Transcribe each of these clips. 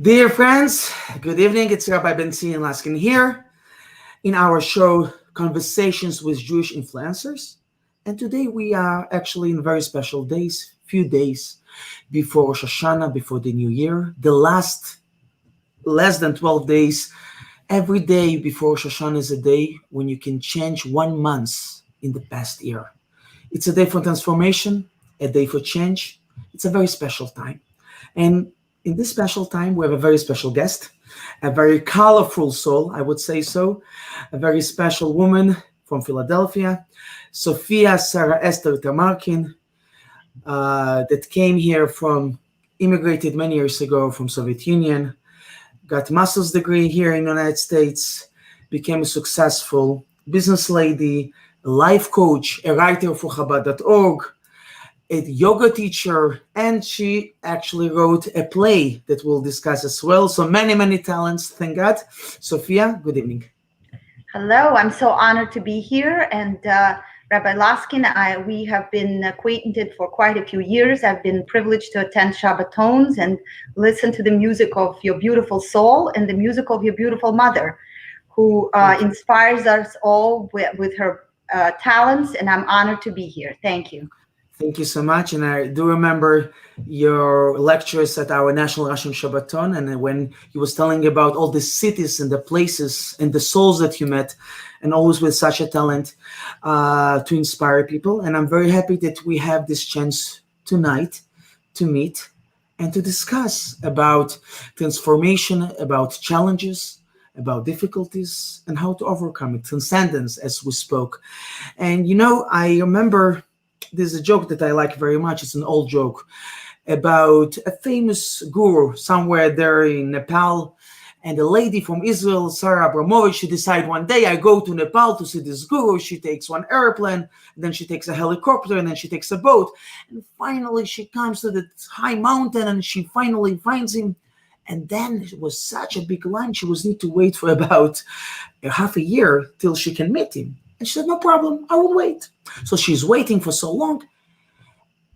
Dear friends, good evening. It's RAbbi Benzion Laskin here in our show Conversations with Jewish Influencers. And today we are actually in very special days, few days before Rosh Hashanah, before the new year. The last less than 12 days, every day before Rosh Hashanah is a day when you can change 1 month in the past year. It's a day for transformation, a day for change. It's a very special time. And in this special time, we have a very special guest, a very colorful soul, I would say so, a very special woman from Philadelphia, Sofya Sarah Esther Tamarkin, that came here immigrated many years ago from Soviet Union, got master's degree here in the United States, became a successful business lady, a life coach, a writer for Chabad.org, a yoga teacher, and she actually wrote a play that we'll discuss as well. So many talents, thank God. Sofya, good evening. Hello, I'm so honored to be here. And Rabbi Laskin, we have been acquainted for quite a few years. I've been privileged to attend Shabbatons and listen to the music of your beautiful soul and the music of your beautiful mother, who inspires us all with her talents. And I'm honored to be here. Thank you. Thank you so much. And I do remember your lectures at our National Russian Shabbaton, and when you was telling about all the cities and the places and the souls that you met, and always with such a talent to inspire people. And I'm very happy that we have this chance tonight to meet and to discuss about transformation, about challenges, about difficulties, and how to overcome it, transcendence, as we spoke. And I remember there's a joke that I like very much. It's an old joke about a famous guru somewhere there in Nepal. And a lady from Israel, Sarah Abramovich, she decided one day, I go to Nepal to see this guru. She takes one airplane, then she takes a helicopter, and then she takes a boat. And finally, she comes to the high mountain, and she finally finds him. And then it was such a big line, she was need to wait for about half a year till she can meet him. And she said, no problem, I will wait. So she's waiting for so long.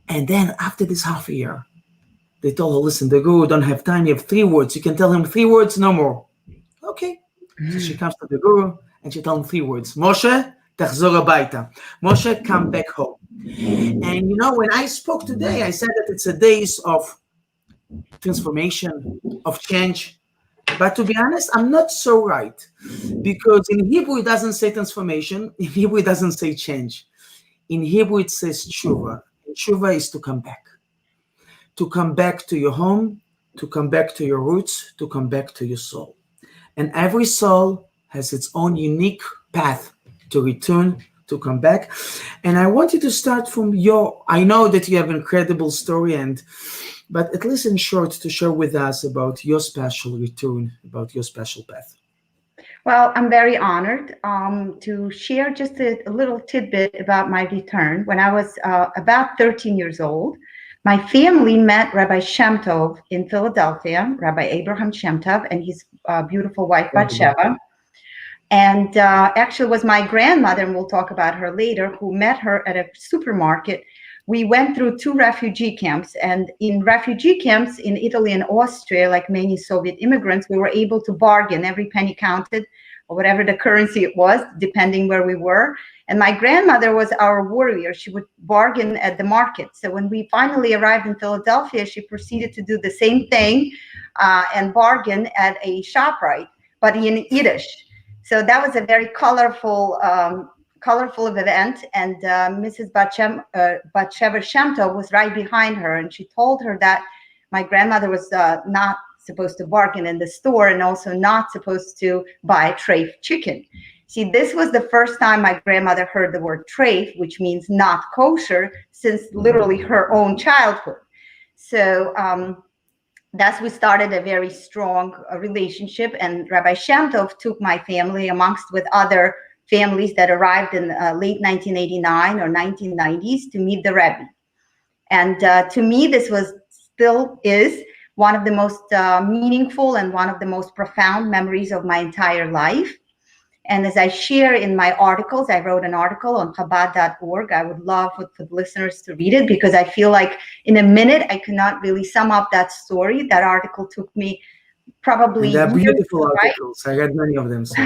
And then after this half a year, they told her, listen, the guru don't have time. You have 3 words. You can tell him 3 words, no more. Okay. So she comes to the guru and she tells him 3 words. Moshe, tachzor habayta. Moshe, come back home. And when I spoke today, I said that it's a days of transformation, of change. But to be honest, I'm not so right. Because in Hebrew, it doesn't say transformation. In Hebrew, it doesn't say change. In Hebrew, it says tshuva. And tshuva is to come back. To come back to your home, to come back to your roots, to come back to your soul. And every soul has its own unique path to return, to come back. And I want you to start from I know that you have an incredible story, but at least in short, to share with us about your special return, about your special path. Well, I'm very honored to share just a little tidbit about my return. When I was about 13 years old, my family met Rabbi Shem Tov in Philadelphia, Rabbi Abraham Shem Tov, and his beautiful wife, Batsheva. And actually, it was my grandmother, and we'll talk about her later, who met her at a supermarket. We went through 2 refugee camps, and in refugee camps in Italy and Austria, like many Soviet immigrants, we were able to bargain. Every penny counted, or whatever the currency it was, depending where we were. And my grandmother was our warrior. She would bargain at the market. So when we finally arrived in Philadelphia, she proceeded to do the same thing and bargain at a ShopRite, but in Yiddish. So that was a very colorful event, and Mrs. Batsheva Shem Tov was right behind her, and she told her that my grandmother was not supposed to bargain in the store and also not supposed to buy treif chicken. See, this was the first time my grandmother heard the word treif, which means not kosher, since literally her own childhood. So thus we started a very strong relationship, and Rabbi Shem Tov took my family amongst with other families that arrived in late 1989 or 1990s to meet the Rebbe. And to me, this still is one of the most meaningful and one of the most profound memories of my entire life. And as I share in my articles, I wrote an article on Chabad.org. I would love for the listeners to read it, because I feel like in a minute, I cannot really sum up that story. That article took me probably And they're years beautiful to write. articles. I read many of them. So.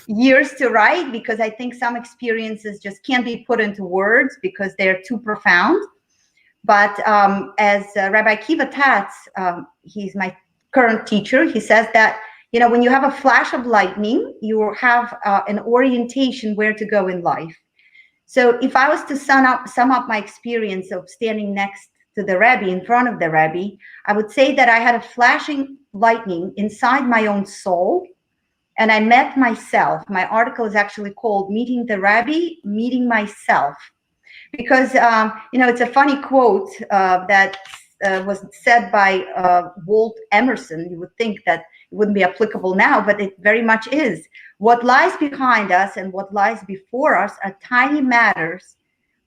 Years to write, because I think some experiences just can't be put into words because they're too profound. But as Rabbi Kiva Tatz, he's my current teacher, he says that, when you have a flash of lightning, you have an orientation where to go in life. So if I was to sum up my experience of standing next to the Rebbe, in front of the Rebbe, I would say that I had a flashing lightning inside my own soul, and I met myself. My article is actually called Meeting the Rebbe, Meeting Myself. Because, it's a funny quote that was said by Walt Emerson. You would think that it wouldn't be applicable now, but it very much is. What lies behind us and what lies before us are tiny matters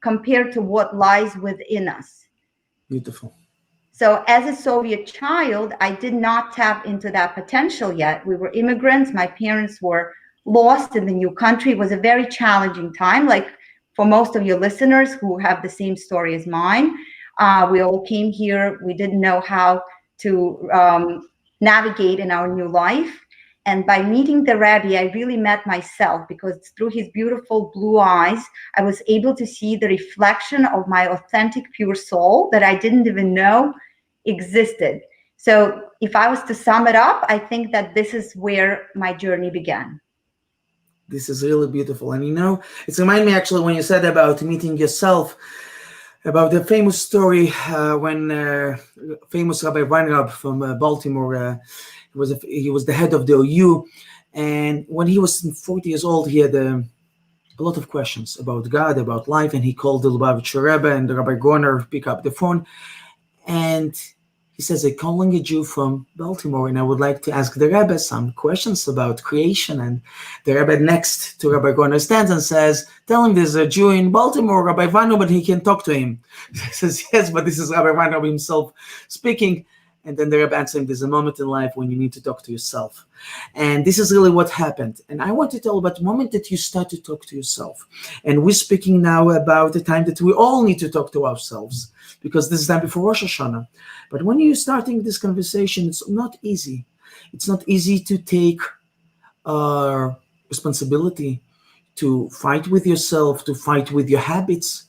compared to what lies within us. Beautiful. So as a Soviet child, I did not tap into that potential yet. We were immigrants. My parents were lost in the new country. It was a very challenging time, like for most of your listeners who have the same story as mine. We all came here. We didn't know how to navigate in our new life. And by meeting the Rebbe, I really met myself, because through his beautiful blue eyes, I was able to see the reflection of my authentic, pure soul that I didn't even know existed. So if I was to sum it up, I think that this is where my journey began. This is really beautiful. And it reminded me actually when you said about meeting yourself, about the famous story when famous Rabbi Weinrab from Baltimore, he was the head of the OU, and when he was 40 years old, he had a lot of questions about God, about life, and he called the Lubavitcher Rebbe, and the Rabbi Gorner picked up the phone, and he says, I'm calling a Jew from Baltimore, and I would like to ask the Rebbe some questions about creation. And the Rebbe next to Rabbi Gorner stands and says, tell him there's a Jew in Baltimore, Rabbi Weinrab, but he can talk to him. He says, yes, but this is Rabbi Weinrab himself speaking. And then the Rebbe answered him, there's a moment in life when you need to talk to yourself. And this is really what happened. And I want to tell about the moment that you start to talk to yourself. And we're speaking now about the time that we all need to talk to ourselves, because this is time before Rosh Hashanah. But when you're starting this conversation, it's not easy. It's not easy to take responsibility, to fight with yourself, to fight with your habits.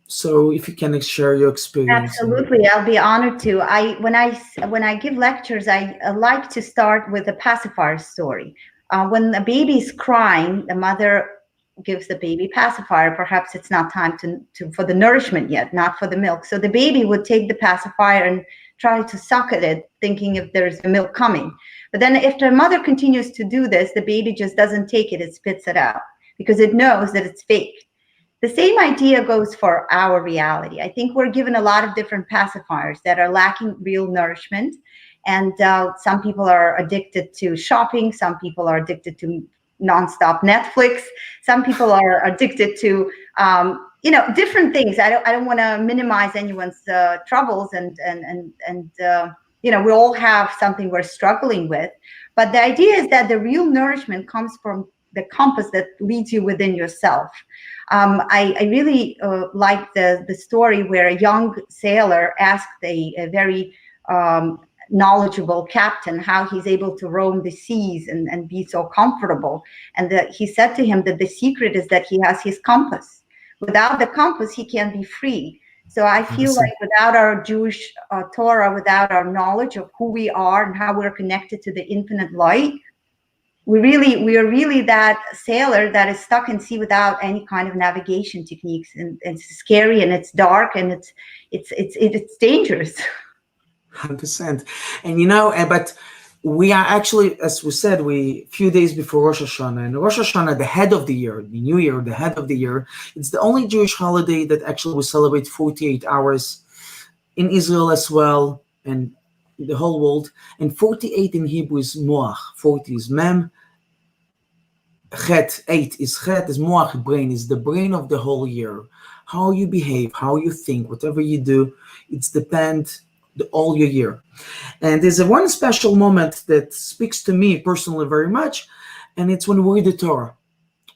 So if you can share your experience. Absolutely, I'll be honored to. When I give lectures, I like to start with a pacifier story. When the baby's crying, the mother gives the baby pacifier. Perhaps it's not time for the nourishment yet, not for the milk. So the baby would take the pacifier and try to suck at it, thinking if there's the milk coming. But then if the mother continues to do this, the baby just doesn't take it, it spits it out, because it knows that it's fake. The same idea goes for our reality. I think we're given a lot of different pacifiers that are lacking real nourishment. And some people are addicted to shopping. Some people are addicted to nonstop Netflix. Some people are addicted to, different things. I don't want to minimize anyone's troubles, and we all have something we're struggling with. But the idea is that the real nourishment comes from the compass that leads you within yourself. I really like the story where a young sailor asked a very knowledgeable captain how he's able to roam the seas and be so comfortable. And he said to him that the secret is that he has his compass. Without the compass, he can't be free. So I feel like without our Jewish Torah, without our knowledge of who we are and how we're connected to the infinite light, we are really that sailor that is stuck in sea without any kind of navigation techniques, and it's scary and it's dark and it's dangerous. 100%. And but we are actually, as we said, few days before Rosh Hashanah, and Rosh Hashanah, the head of the year, the new year, the head of the year, it's the only Jewish holiday that actually we celebrate 48 hours in Israel as well, and the whole world. And 48 in Hebrew is moach. 40 is mem. Chet, 8 is chet, is moach, brain, is the brain of the whole year. How you behave, how you think, whatever you do, it's depend all your year. And there's one special moment that speaks to me personally very much, and it's when we read the Torah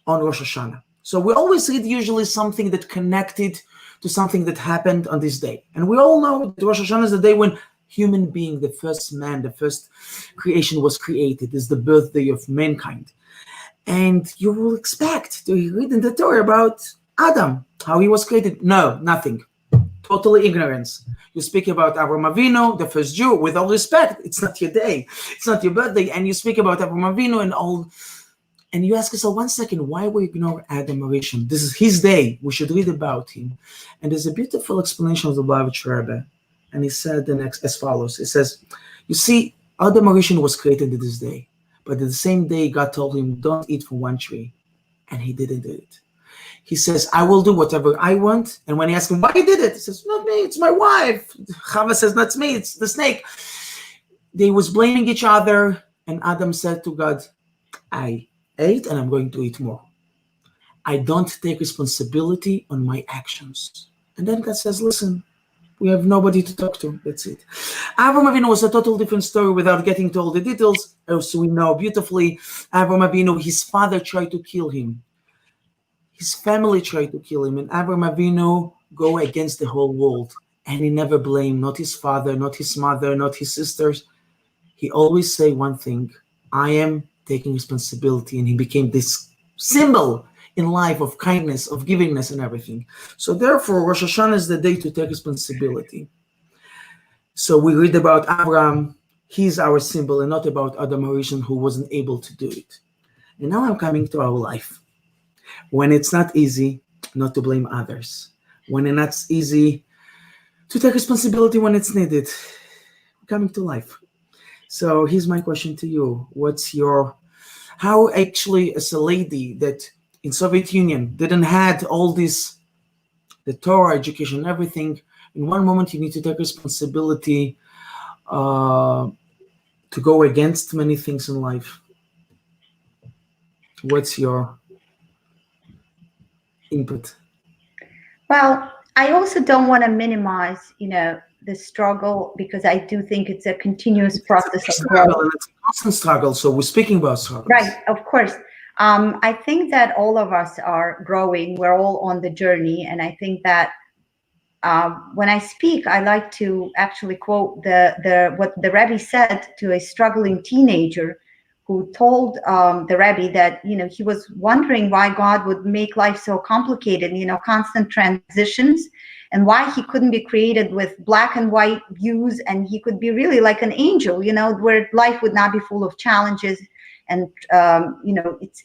on Rosh Hashanah. So we always read usually something that connected to something that happened on this day. And we all know that Rosh Hashanah is the day when human being, the first man, the first creation was created, is the birthday of mankind. And you will expect to read in the Torah about Adam, how he was created. No, nothing. Totally ignorance. You speak about Avraham Avinu, the first Jew, with all respect, it's not your day, it's not your birthday, and you speak about Avraham Avinu and all, and you ask yourself, 1 second, why we ignore Adam Rishon? This is his day, we should read about him. And there's a beautiful explanation of the Lubavitch Rebbe, and he said the next as follows. He says, you see, Adam Rishon was created in this day, but the same day God told him, don't eat from one tree, and he didn't do it. He says, I will do whatever I want. And when he asks him why he did it, he says, not me, it's my wife. Chava says, not me, it's the snake. They was blaming each other. And Adam said to God, I ate and I'm going to eat more. I don't take responsibility on my actions. And then God says, listen, we have nobody to talk to. That's it. Avraham Avinu was a total different story without getting to all the details. So we know beautifully, Avraham Avinu, his father tried to kill him. His family tried to kill him, and Avraham Avinu go against the whole world. And he never blamed, not his father, not his mother, not his sisters. He always say one thing, I am taking responsibility. And he became this symbol in life of kindness, of givingness and everything. So therefore, Rosh Hashanah is the day to take responsibility. So we read about Abraham, he's our symbol, and not about Adam Harishon, who wasn't able to do it. And now I'm coming to our life. When it's not easy, not to blame others. When it's not easy, to take responsibility when it's needed. Coming to life. So here's my question to you. How actually, as a lady that in Soviet Union didn't had all this, the Torah education, everything, in one moment you need to take responsibility to go against many things in life. What's your input? Well, I also don't want to minimize, the struggle, because I do think it's a continuous process of growth. It's a constant struggle. So we're speaking about struggle. Right, of course. I think that all of us are growing. We're all on the journey. And I think that when I speak, I like to actually quote what the Rebbe said to a struggling teenager who told the Rebbe that, he was wondering why God would make life so complicated, constant transitions, and why he couldn't be created with black and white views, and he could be really like an angel, where life would not be full of challenges. And,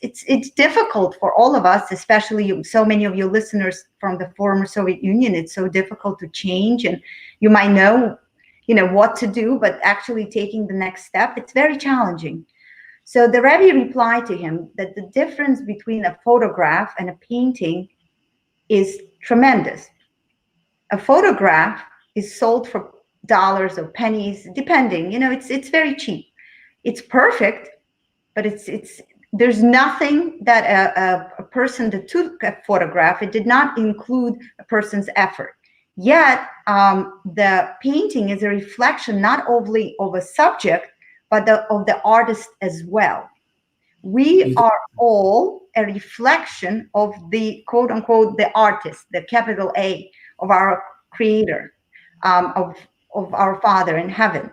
it's difficult for all of us, especially so many of your listeners from the former Soviet Union. It's so difficult to change, and you might know, what to do, but actually taking the next step, it's very challenging. So the Rebbe replied to him that the difference between a photograph and a painting is tremendous. A photograph is sold for dollars or pennies, depending, it's very cheap. It's perfect, but there's nothing that a person that took a photograph, it did not include a person's effort. Yet the painting is a reflection not only of a subject, but of the artist as well. We are all a reflection of the quote unquote, the artist, the capital A, of our creator, of our Father in heaven.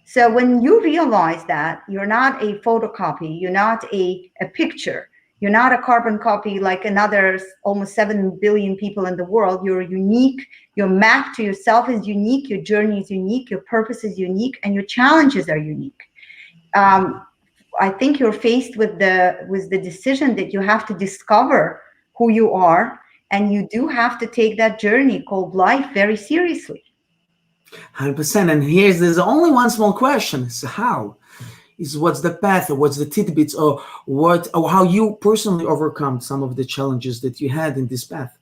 So when you realize that you're not a photocopy, you're not a picture, you're not a carbon copy like another almost 7 billion people in the world, you're unique, your map to yourself is unique, your journey is unique, your purpose is unique, and your challenges are unique. I think you're faced with the decision that you have to discover who you are, and you do have to take that journey called life very seriously. 100%. And there's only one small question. So how? What's the path, or what's the tidbits, or how you personally overcome some of the challenges that you had in this path?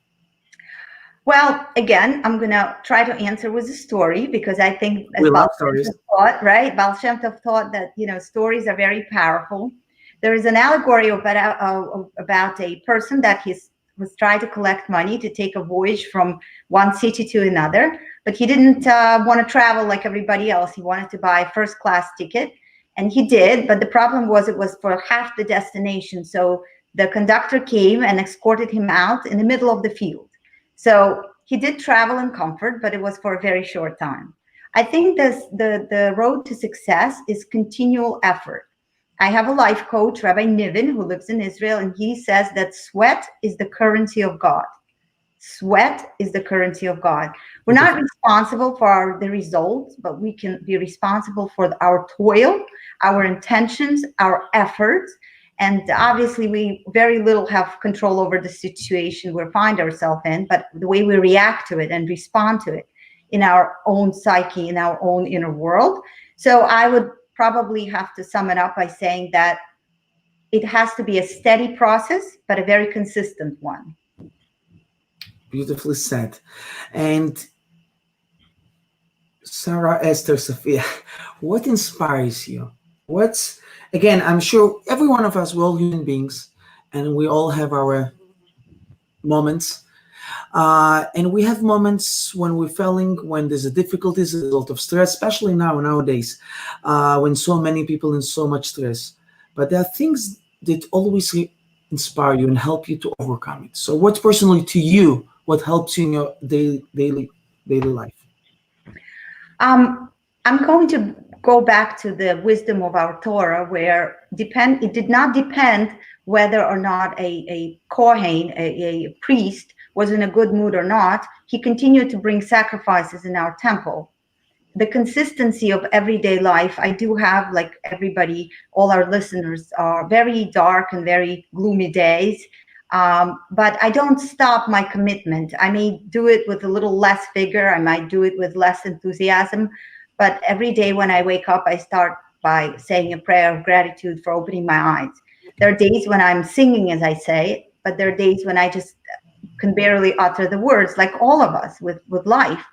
Well, again, I'm going to try to answer with a story, because I think we love stories. Baal Shem Tov taught that, stories are very powerful. There is an allegory about a person that was trying to collect money to take a voyage from one city to another, but he didn't want to travel like everybody else. He wanted to buy a first-class ticket, and he did, but the problem was it was for half the destination. So the conductor came and escorted him out in the middle of the field. So he did travel in comfort, but it was for a very short time. I think the road to success is continual effort. I have a life coach, Rabbi Niven, who lives in Israel, and he says that sweat is the currency of God. Sweat is the currency of God. We're not responsible for the results, but we can be responsible for our toil, our intentions, our efforts. And obviously, we very little have control over the situation we find ourselves in, but the way we react to it and respond to it in our own psyche, in our own inner world. So I would probably have to sum it up by saying that it has to be a steady process, but a very consistent one. Beautifully said. And Sarah, Esther, Sophia, what inspires you? What's, again, I'm sure every one of us, we're all human beings, and we all have our moments. And we have moments when we're failing, when there's a difficulty as a result of stress, especially nowadays, when so many people in so much stress. But there are things that always inspire you and help you to overcome it. So what personally to you, what helps you in your daily life? I'm going to go back to the wisdom of our Torah, where it did not depend whether or not a Kohen, a priest, was in a good mood or not. He continued to bring sacrifices in our temple. The consistency of everyday life, I do have, like everybody, all our listeners, are very dark and very gloomy days. But I don't stop my commitment. I may do it with a little less vigor. I might do it with less enthusiasm. But every day when I wake up, I start by saying a prayer of gratitude for opening my eyes. There are days when I'm singing, as I say, but there are days when I just can barely utter the words, like all of us with life.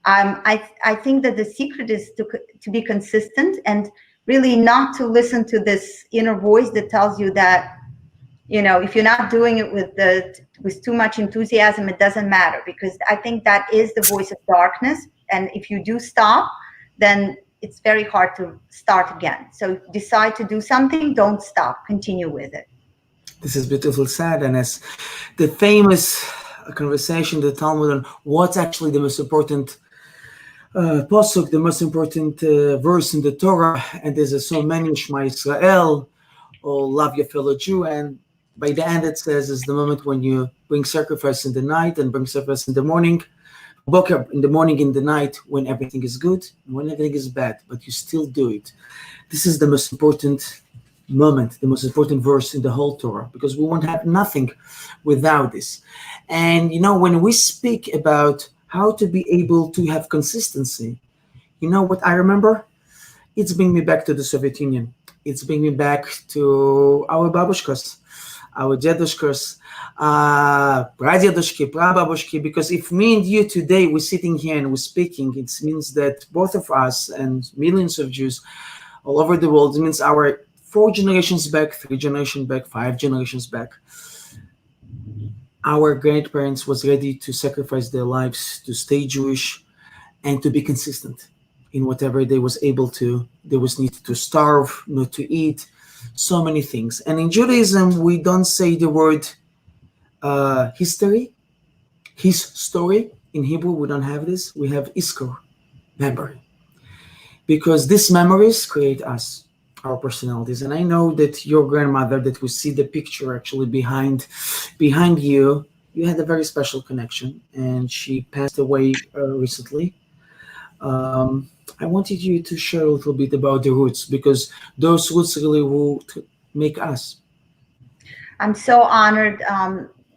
I think that the secret is to be consistent and really not to listen to this inner voice that tells you that, you know, if you're not doing it with too much enthusiasm, it doesn't matter, because I think that is the voice of darkness. And if you do stop, then it's very hard to start again. So decide to do something, don't stop, continue with it. This is beautiful said, and as the famous conversation, the Talmud, on what's actually the most important pasuk, the most important verse in the Torah, and there's so many, Shema Israel, or love your fellow Jew, and by the end it says is the moment when you bring sacrifice in the night and bring sacrifice in the morning, wake up in the morning, in the night, when everything is good and when everything is bad, but you still do it. This is the most important moment, the most important verse in the whole Torah, because we won't have nothing without this. And you know, when we speak about how to be able to have consistency, you know what I remember? It's bringing me back to the Soviet Union. It's bringing me back to our babushkas, our dedushkas, pradedushki, prababushki, because if me and you today, we're sitting here and we're speaking, it means that both of us and millions of Jews all over the world, it means our 4 generations back, 3 generations back, 5 generations back, our grandparents was ready to sacrifice their lives to stay Jewish and to be consistent in whatever they was able to. They was needed to starve, not to eat, so many things. And in Judaism, we don't say the word history, his story. In Hebrew, we don't have this. We have iskor, memory. Because these memories create us, our personalities. And I know that your grandmother, that we see the picture actually behind you, you had a very special connection, and she passed away recently. I wanted you to share a little bit about the roots, because those roots really will make us. I'm so honored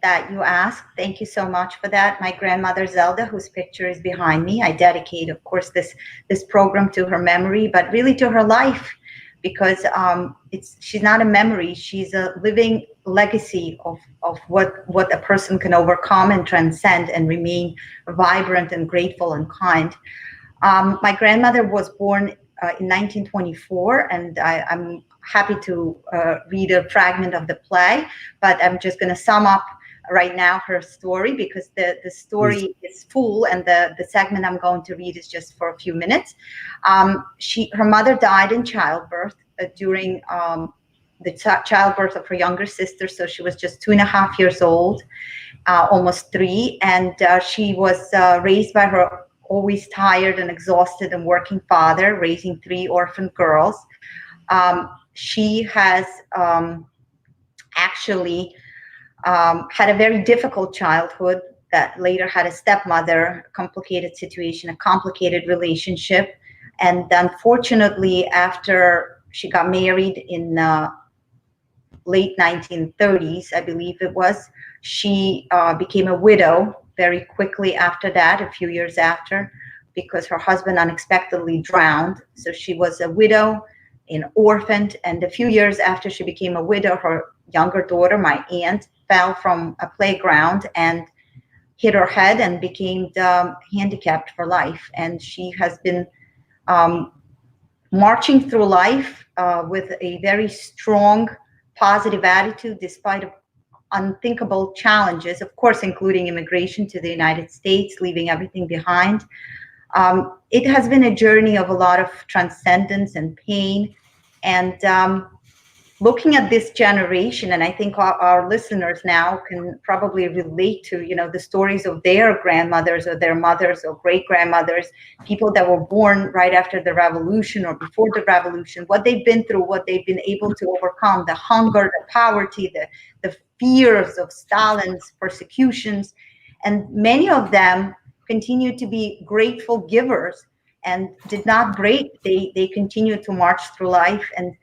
that you asked. Thank you so much for that. My grandmother Zelda, whose picture is behind me, I dedicate, of course, this program to her memory, but really to her life, because she's not a memory. She's a living legacy of what a person can overcome and transcend and remain vibrant and grateful and kind. My grandmother was born in 1924, and I'm happy to read a fragment of the play, but I'm just going to sum up right now her story, because the story is full, and the segment I'm going to read is just for a few minutes. Her mother died in childbirth during the childbirth of her younger sister, so she was just 2.5 years old, almost 3, and she was raised by her always tired and exhausted and working father, raising 3 orphan girls. She has actually had a very difficult childhood that later had a stepmother, a complicated situation, a complicated relationship. And unfortunately, after she got married in late 1930s, I believe it was, she became a widow very quickly after that, a few years after, because her husband unexpectedly drowned. So she was a widow, an orphaned, and a few years after she became a widow, her younger daughter, my aunt, fell from a playground and hit her head and became handicapped for life. And she has been marching through life with a very strong, positive attitude despite unthinkable challenges, of course, including immigration to the United States, leaving everything behind. It has been a journey of a lot of transcendence and pain. And looking at this generation, and I think our listeners now can probably relate to, the stories of their grandmothers or their mothers or great grandmothers, people that were born right after the revolution or before the revolution, what they've been through, what they've been able to overcome, the hunger, the poverty, the fears of Stalin's persecutions. And many of them continue to be grateful givers and did not break. They continued to march through life and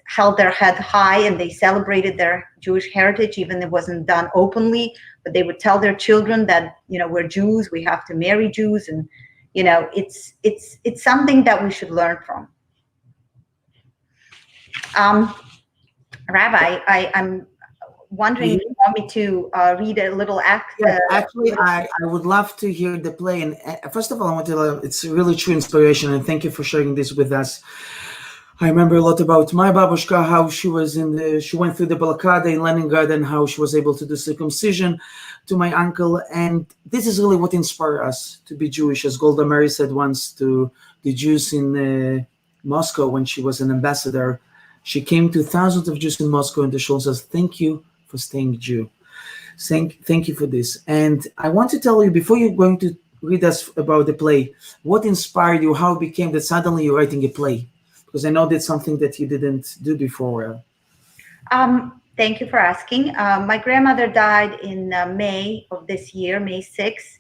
held their head high, and they celebrated their Jewish heritage, even if it wasn't done openly. But they would tell their children that, we're Jews, we have to marry Jews, and it's something that we should learn from. Rabbi, I'm wondering if you want me to read a little act. Yeah, actually, I would love to hear the play. And first of all, I want to it's really true inspiration, and thank you for sharing this with us. I remember a lot about my babushka, how she was she went through the blockade in Leningrad and how she was able to do circumcision to my uncle. And this is really what inspired us to be Jewish. As Golda Meir said once to the Jews in Moscow when she was an ambassador, she came to thousands of Jews in Moscow and the shul says, thank you for staying Jew. Thank you for this. And I want to tell you, before you're going to read us about the play, what inspired you, how it became that suddenly you're writing a play? Because I know that's something that you didn't do before. Thank you for asking. My grandmother died in May of this year, May 6th.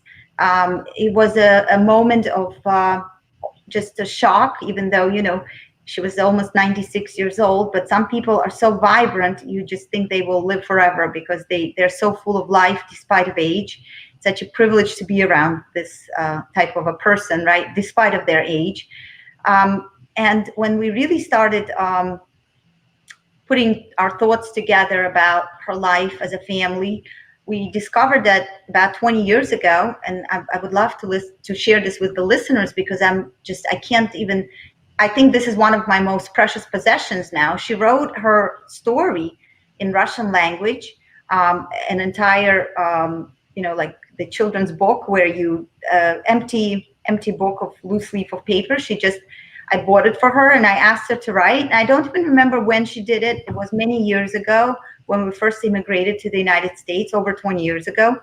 It was a moment of just a shock, even though, she was almost 96 years old. But some people are so vibrant, you just think they will live forever because they're so full of life despite of age. It's such a privilege to be around this type of a person, right, despite of their age. And when we really started putting our thoughts together about her life as a family, we discovered that about 20 years ago, and I would love to share this with the listeners because I think this is one of my most precious possessions now. She wrote her story in Russian language, an entire, like the children's book where you empty book of loose leaf of paper. I bought it for her and I asked her to write. And I don't even remember when she did it. It was many years ago when we first immigrated to the United States, over 20 years ago.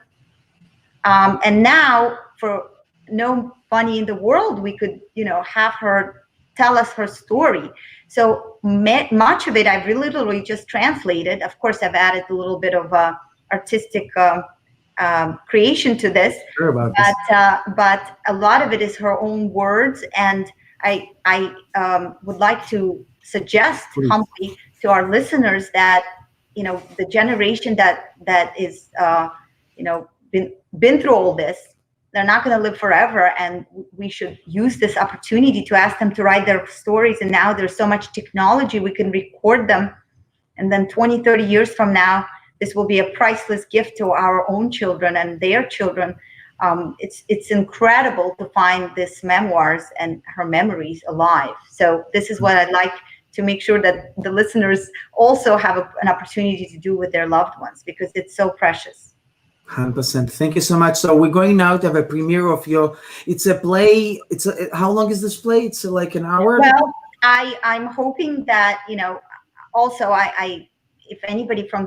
And now, for no money in the world, we could, have her tell us her story. So much of it I've literally just translated. Of course, I've added a little bit of artistic creation to this. Sure about but a lot of it is her own words. And I would like to suggest humbly to our listeners that, the generation that is, been through all this, they're not going to live forever. And we should use this opportunity to ask them to write their stories. And now there's so much technology, we can record them. And then 20, 30 years from now, this will be a priceless gift to our own children and their children. It's incredible to find these memoirs and her memories alive. So this is what I'd like to make sure that the listeners also have an opportunity to do with their loved ones, because it's so precious. 100%. Thank you so much. So we're going now to have a premiere of it's a play. How long is this play? It's like an hour? Well, I'm hoping that, also if anybody from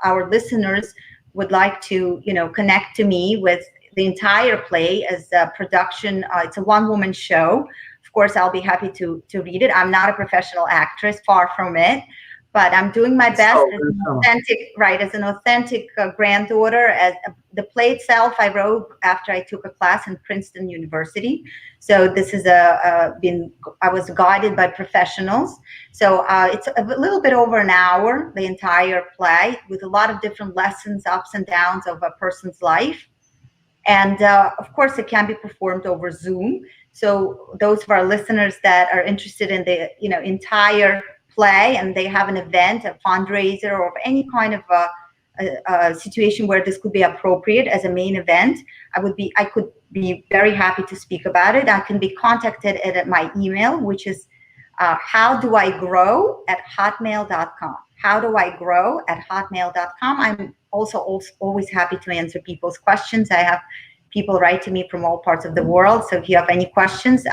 our listeners would like to, connect to me with the entire play as a production. It's a one-woman show. Of course, I'll be happy to read it. I'm not a professional actress, far from it, but I'm doing my best as an authentic, granddaughter. As the play itself, I wrote after I took a class in Princeton University. So this is I was guided by professionals. So it's a little bit over an hour, the entire play, with a lot of different lessons, ups and downs of a person's life. And of course, it can be performed over Zoom. So those of our listeners that are interested in the entire play, and they have an event, a fundraiser, or any kind of a situation where this could be appropriate as a main event, I could be very happy to speak about it. I can be contacted at my email, which is howdoigrow@hotmail.com. howdoigrow@hotmail.com. I'm also always happy to answer people's questions. I have people write to me from all parts of the world. So if you have any questions,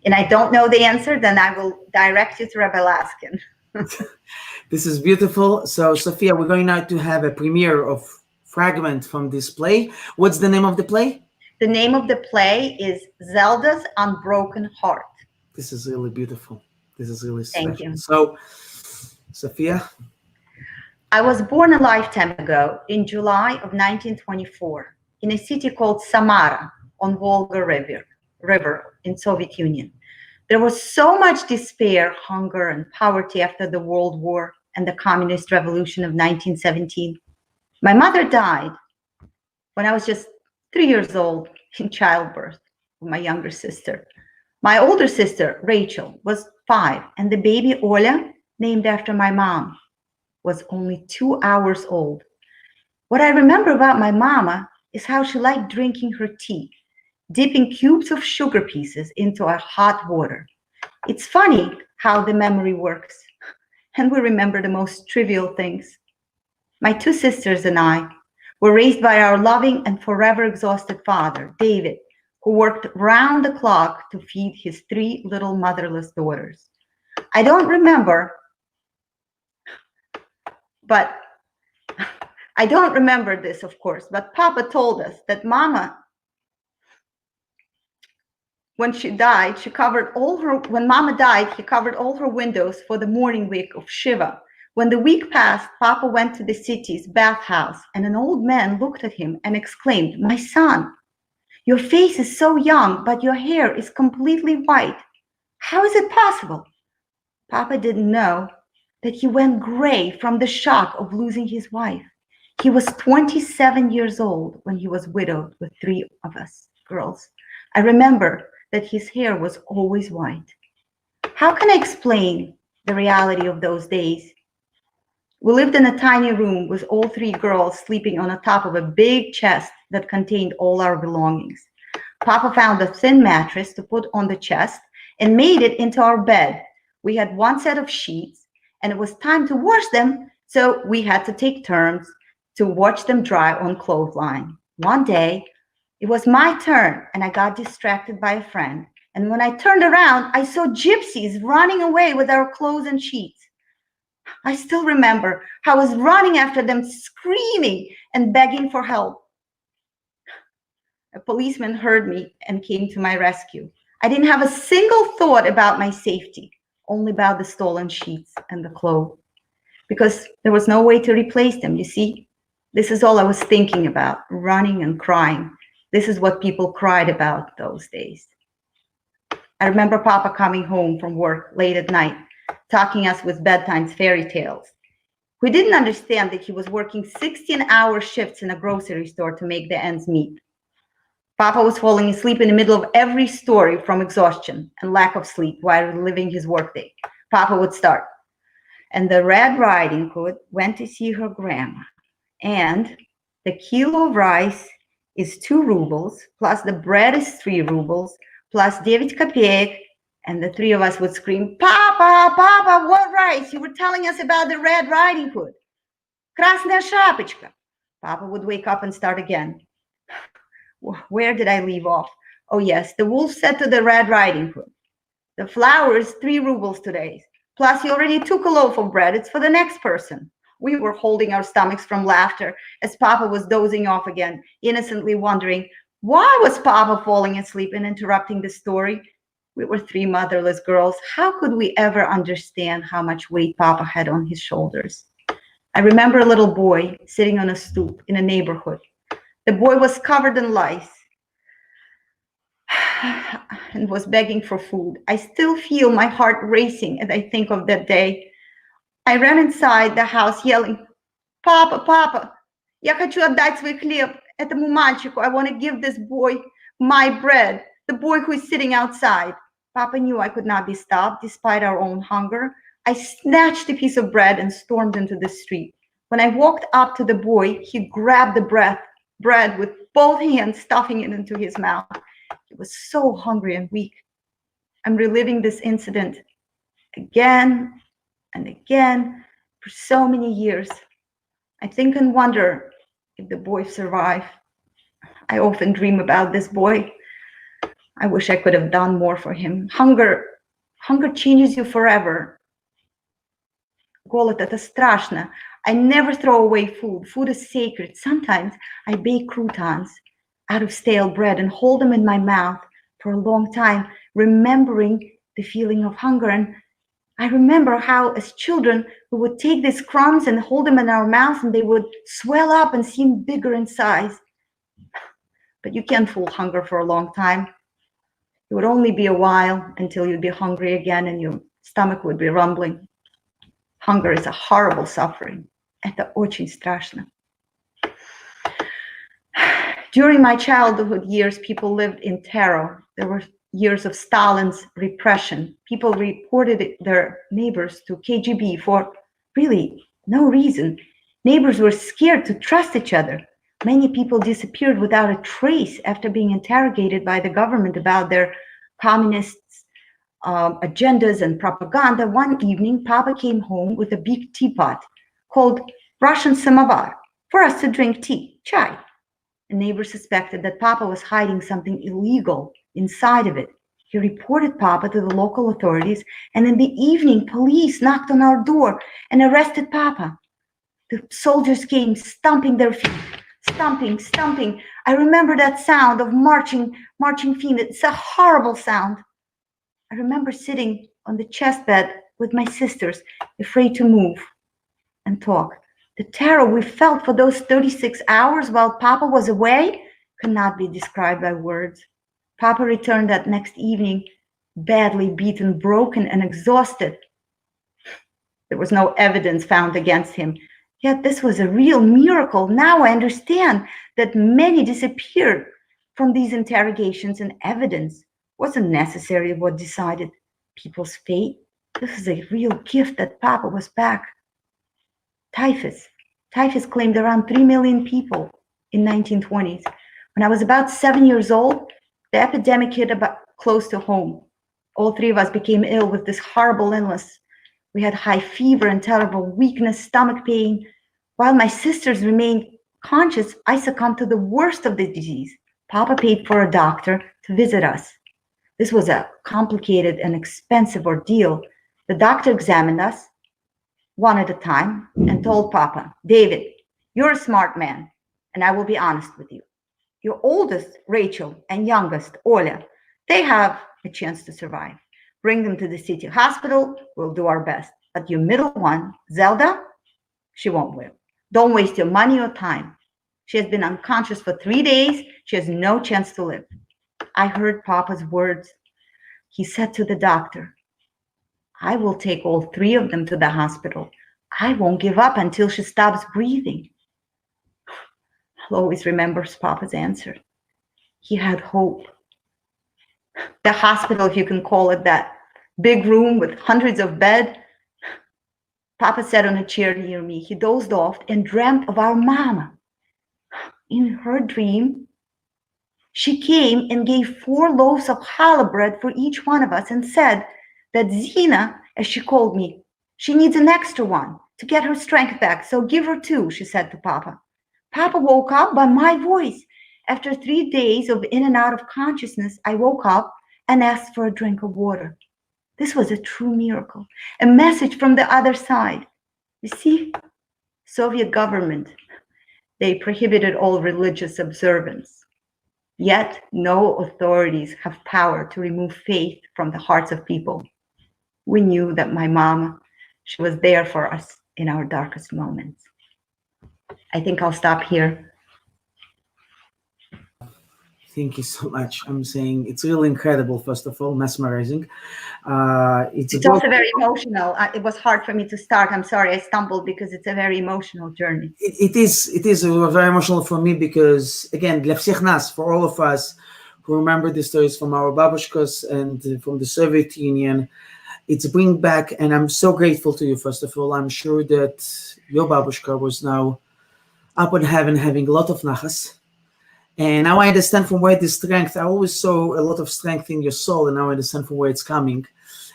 and I don't know the answer, then I will direct you to Rabbi Laskin. This is beautiful. So, Sofya, we're going now to have a premiere of fragment from this play. What's the name of the play? The name of the play is Zelda's Unbroken Heart. This is really beautiful. This is really special. Thank you. So, Sofya? I was born a lifetime ago in July of 1924 in a city called Samara on Volga River in Soviet Union. There was so much despair, hunger, and poverty after the World War and the Communist Revolution of 1917. My mother died when I was just 3 years old in childbirth with my younger sister. My older sister, Rachel, was 5, and the baby Oля, named after my mom, was only 2 hours old. What I remember about my mama is how she liked drinking her tea, dipping cubes of sugar pieces into our hot water. It's funny how the memory works, and we remember the most trivial things. My 2 sisters and I were raised by our loving and forever exhausted father, David, who worked round the clock to feed his 3 little motherless daughters. I don't remember this, of course, but Papa told us that Mama, when Mama died, he covered all her windows for the morning week of Shiva. When the week passed, Papa went to the city's bathhouse, and an old man looked at him and exclaimed, "My son, your face is so young, but your hair is completely white. How is it possible?" Papa didn't know that he went gray from the shock of losing his wife. He was 27 years old when he was widowed with 3 of us girls. I remember that his hair was always white. How can I explain the reality of those days? We lived in a tiny room with all 3 girls sleeping on the top of a big chest that contained all our belongings. Papa found a thin mattress to put on the chest and made it into our bed. We had 1 set of sheets, and it was time to wash them, so we had to take turns to watch them dry on clothesline. One day, it was my turn, and I got distracted by a friend. And when I turned around, I saw gypsies running away with our clothes and sheets. I still remember how I was running after them, screaming and begging for help. A policeman heard me and came to my rescue. I didn't have a single thought about my safety, only about the stolen sheets and the clothes, because there was no way to replace them, you see. This is all I was thinking about, running and crying. This is what people cried about those days. I remember Papa coming home from work late at night, talking us with bedtime fairy tales. We didn't understand that he was working 16-hour shifts in a grocery store to make the ends meet. Papa was falling asleep in the middle of every story from exhaustion and lack of sleep while living his workday. Papa would start, "And the Red Riding Hood went to see her grandma, and the kilo of rice is 2 rubles, plus the bread is 3 rubles, plus 9 kopeek, and the 3 of us would scream, "Papa, Papa, what rice? You were telling us about the Red Riding Hood. Krasная шапочка." Papa would wake up and start again. Where did I leave off? Oh yes, the wolf said to the Red Riding Hood, "The flour is 3 rubles today, plus you already took a loaf of bread, it's for the next person." We were holding our stomachs from laughter as Papa was dozing off again, innocently wondering, why was Papa falling asleep and interrupting the story? We were three motherless girls. How could we ever understand how much weight Papa had on his shoulders? I remember a little boy sitting on a stoop in a neighborhood. The boy was covered in lice and was begging for food. I still feel my heart racing as I think of that day. I ran inside the house yelling, Papa, Papa, я хочу отдать свой хлеб этому мальчику. I want to give this boy my bread, the boy who is sitting outside. Papa knew I could not be stopped despite our own hunger. I snatched a piece of bread and stormed into the street. When I walked up to the boy, he grabbed the bread with both hands, stuffing it into his mouth. He was so hungry and weak. I'm reliving this incident again and again for so many years. I think and wonder if the boy survived. I often dream about this boy. I wish I could have done more for him. Hunger changes you forever. Голод — это страшно. I never throw away food. Food is sacred. Sometimes I bake croutons out of stale bread and hold them in my mouth for a long time, remembering the feeling of hunger. And I remember how, as children, we would take these crumbs and hold them in our mouths, and they would swell up and seem bigger in size. But you can't fool hunger for a long time. It would only be a while until you'd be hungry again and your stomach would be rumbling. Hunger is a horrible suffering. Это очень страшно. During my childhood years, people lived in terror. There were years of Stalin's repression. People reported their neighbors to KGB for really no reason. Neighbors were scared to trust each other. Many people disappeared without a trace after being interrogated by the government about their communist agendas and propaganda. One evening, Papa came home with a big teapot called Russian samovar for us to drink tea, chai. A neighbor suspected that Papa was hiding something illegal inside of it. He reported Papa to the local authorities, and in the evening, police knocked on our door and arrested Papa. The soldiers came stomping their feet, stomping. I remember that sound of marching feet. It's a horrible sound. I remember sitting on the chest bed with my sisters, afraid to move and talk. The terror we felt for those 36 hours while Papa was away could not be described by words. Papa returned that next evening, badly beaten, broken, and exhausted. There was no evidence found against him. Yet this was a real miracle. Now I understand that many disappeared from these interrogations, and evidence wasn't necessarily what decided people's fate. This is a real gift that Papa was back. Typhus claimed around 3 million people in 1920s. When I was about 7 years old, the epidemic hit about close to home. All three of us became ill with this horrible illness. We had high fever and terrible weakness, stomach pain. While my sisters remained conscious, I succumbed to the worst of the disease. Papa paid for a doctor to visit us. This was a complicated and expensive ordeal. The doctor examined us one at a time and told Papa, David, you're a smart man, and I will be honest with you. Your oldest, Rachel, and youngest, Oля, they have a chance to survive. Bring them to the city hospital. We'll do our best. But your middle one, Zelda, she won't live. Don't waste your money or time. She has been unconscious for 3 days. She has no chance to live. I heard Papa's words. He said to the doctor, I will take all 3 of them to the hospital. I won't give up until she stops breathing. I'll always remember Papa's answer. He had hope. The hospital, if you can call it that, big room with hundreds of beds. Papa sat on a chair near me. He dozed off and dreamt of our mama. In her dream, she came and gave 4 loaves of challah bread for each one of us and said that Zina, as she called me, she needs an extra one to get her strength back. So give her 2, she said to Papa. Papa woke up by my voice. After 3 days of in and out of consciousness, I woke up and asked for a drink of water. This was a true miracle, a message from the other side. You see, Soviet government, they prohibited all religious observance. Yet no authorities have power to remove faith from the hearts of people. We knew that my mom, she was there for us in our darkest moments. I think I'll stop here. Thank you so much. I'm saying it's really incredible, first of all, mesmerizing. It's also very emotional. It was hard for me to start. I'm sorry, I stumbled because it's a very emotional journey. It is very emotional for me because, again, for all of us who remember the stories from our babushkas and from the Soviet Union, it's bring back, and I'm so grateful to you, first of all. I'm sure that your babushka was now up in heaven having a lot of nachas. And now I understand from where the strength, I always saw a lot of strength in your soul, and now I understand from where it's coming.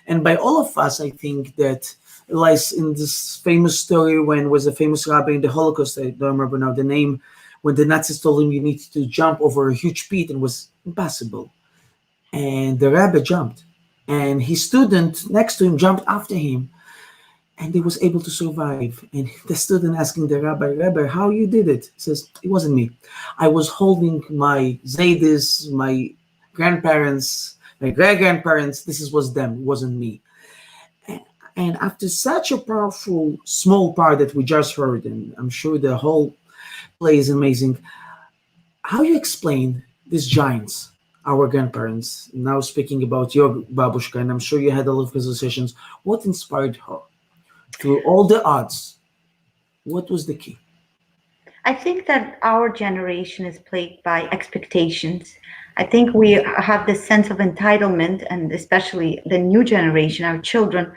And by all of us, I think that, like in this famous story when was a famous rabbi in the Holocaust, I don't remember now the name, when the Nazis told him you need to jump over a huge pit, and it was impossible. And the rabbi jumped, and his student next to him jumped after him, and he was able to survive. And the student asking the rabbi, how you did it? He says, it wasn't me. I was holding my Zaydis, my grandparents, my great-grandparents. This was them, it wasn't me. And after such a powerful, small part that we just heard, and I'm sure the whole play is amazing, how you explain these giants, our grandparents, now speaking about your babushka, and I'm sure you had a lot of conversations, what inspired her? Through all the odds, what was the key? I think that our generation is plagued by expectations. I think we have this sense of entitlement, and especially the new generation, our children,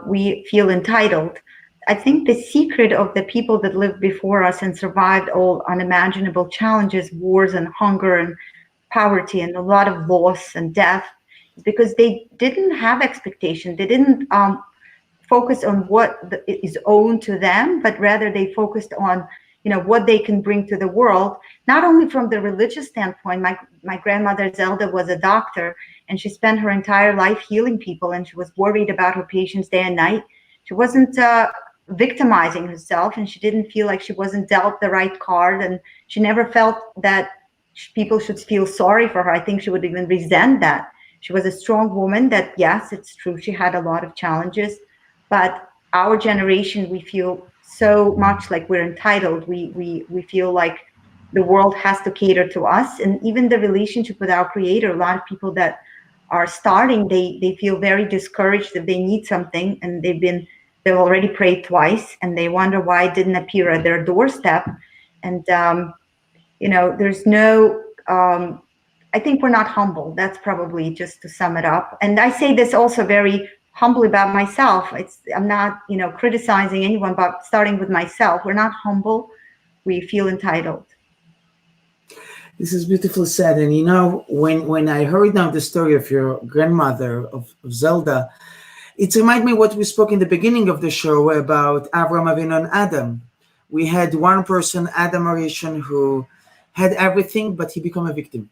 we feel entitled. I think the secret of the people that lived before us and survived all unimaginable challenges, wars and hunger and poverty and a lot of loss and death, is because they didn't have expectation. They didn't focus on what is owed to them, but rather they focused on, what they can bring to the world, not only from the religious standpoint. My grandmother Zelda was a doctor, and she spent her entire life healing people, and she was worried about her patients day and night. She wasn't victimizing herself, and she didn't feel like she wasn't dealt the right card, and she never felt that people should feel sorry for her. I think she would even resent that. She was a strong woman that, yes, it's true, she had a lot of challenges, but our generation, we feel so much like we're entitled. We feel like the world has to cater to us, and even the relationship with our creator. A lot of people that are starting, they feel very discouraged that they need something, and they've already prayed twice, and they wonder why it didn't appear at their doorstep. And there's no I think we're not humble. That's probably just to sum it up. And I say this also very humbly about myself. I'm not, criticizing anyone, but starting with myself. We're not humble. We feel entitled. This is beautifully said. And when I heard now the story of your grandmother, of Zelda, it reminded me what we spoke in the beginning of the show about Avraham Avinu and Adam. We had one person, Adam Arishon, who had everything, but he became a victim.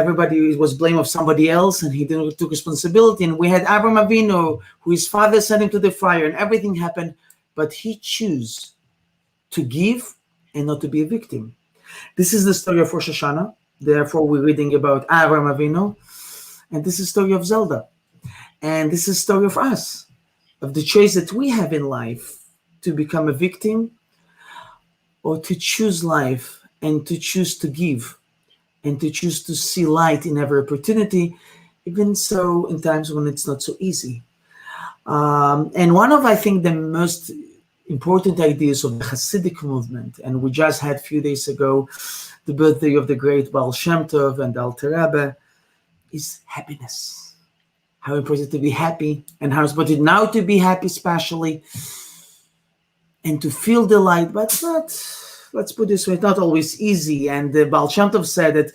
Everybody was blamed of somebody else, and he didn't took responsibility. And we had Avraham Avinu, who his father sent him to the fire, and everything happened, but he chose to give and not to be a victim. This is the story of Rosh Hashanah. Therefore, we're reading about Avraham Avinu, and this is the story of Zelda, and this is the story of us, of the choice that we have in life to become a victim, or to choose life and to choose to give, and to choose to see light in every opportunity, even so in times when it's not so easy. And one of, I think, the most important ideas of the Hasidic movement, and we just had a few days ago the birthday of the great Baal Shem Tov and Alter Rebbe, is happiness. How important to be happy, and how important now to be happy especially, and to feel the light, but let's put it this way, it's not always easy. And the Baal Shem Tov said that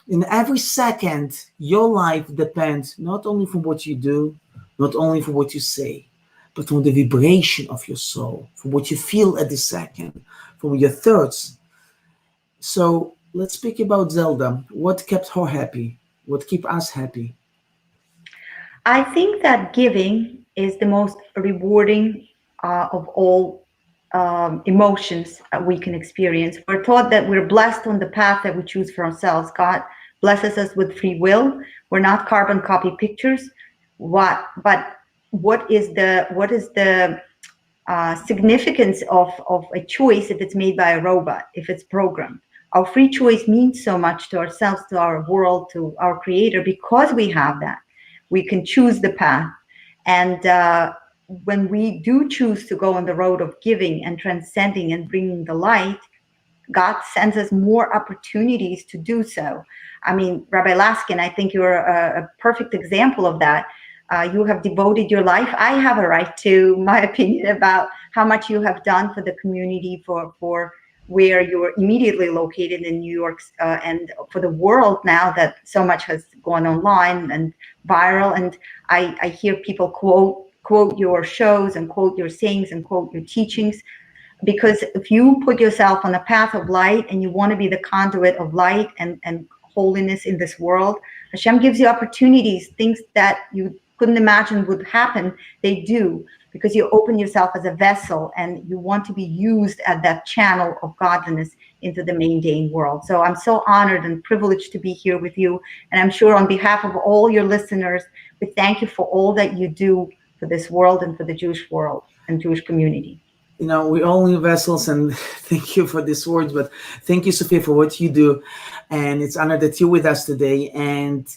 in every second, your life depends not only from what you do, not only from what you say, but from the vibration of your soul, from what you feel at the second, from your thoughts. So let's speak about Zelda. What kept her happy? What kept us happy? I think that giving is the most rewarding of all emotions we can experience. We're taught that we're blessed on the path that we choose for ourselves. God blesses us with free will. We're not carbon copy pictures. But what is the significance of a choice if it's made by a robot, if it's programmed? Our free choice means so much to ourselves, to our world, to our creator, because we have that. We can choose the path. And when we do choose to go on the road of giving and transcending and bringing the light, God sends us more opportunities to do so. I mean, Rabbi Laskin, I think you're a perfect example of that. You have devoted your life. I have a right to my opinion about how much you have done for the community, for where you're immediately located in New York, and for the world now that so much has gone online and viral. And I hear people quote your shows and quote your sayings and quote your teachings, because if you put yourself on a path of light and you want to be the conduit of light and holiness in this world, Hashem gives you opportunities, things that you couldn't imagine would happen, they do, because you open yourself as a vessel and you want to be used as that channel of godliness into the mundane world. So I'm so honored and privileged to be here with you. And I'm sure on behalf of all your listeners, we thank you for all that you do for this world and for the Jewish world and Jewish community. You know, we're only vessels, and thank you for these words, but thank you, Sofya, for what you do. And it's an honor that you're with us today. And